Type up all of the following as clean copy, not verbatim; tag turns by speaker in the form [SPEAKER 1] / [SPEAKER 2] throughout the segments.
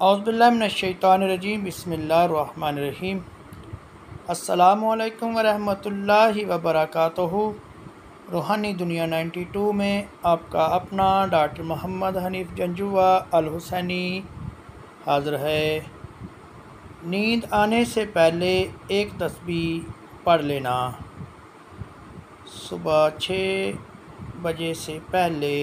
[SPEAKER 1] اعوذ باللہ من الشیطان الرجیم، بسم اللہ الرحمن الرحیم۔ السلام علیکم ورحمۃ اللہ وبرکاتہ۔ روحانی دنیا 92 میں آپ کا اپنا ڈاکٹر محمد حنیف جنجوعہ الحسینی حاضر ہے۔ نیند آنے سے پہلے ایک تسبیح پڑھ لینا۔ صبح 6 بجے سے پہلے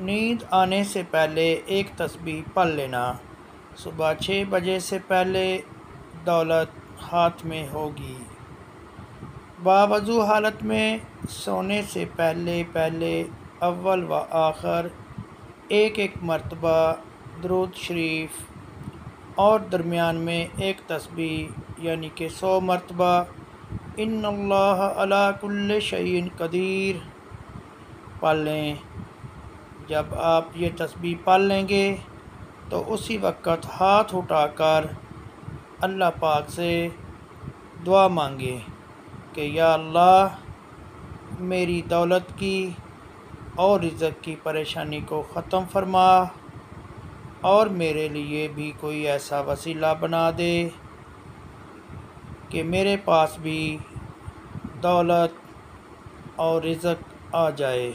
[SPEAKER 1] نیند آنے سے پہلے ایک تسبیح پڑھ لینا۔ صبح 6 بجے سے پہلے دولت ہاتھ میں ہوگی۔ باوضو حالت میں سونے سے پہلے اول و آخر ایک مرتبہ درود شریف اور درمیان میں ایک تسبیح یعنی کہ 100 مرتبہ ان اللہ علی کل شیء قدیر پڑھ لیں۔ جب آپ یہ تسبیح پڑھ لیں گے تو اسی وقت ہاتھ اٹھا کر اللہ پاک سے دعا مانگے کہ یا اللہ میری دولت کی اور رزق کی پریشانی کو ختم فرما اور میرے لیے بھی کوئی ایسا وسیلہ بنا دے کہ میرے پاس بھی دولت اور رزق آ جائے۔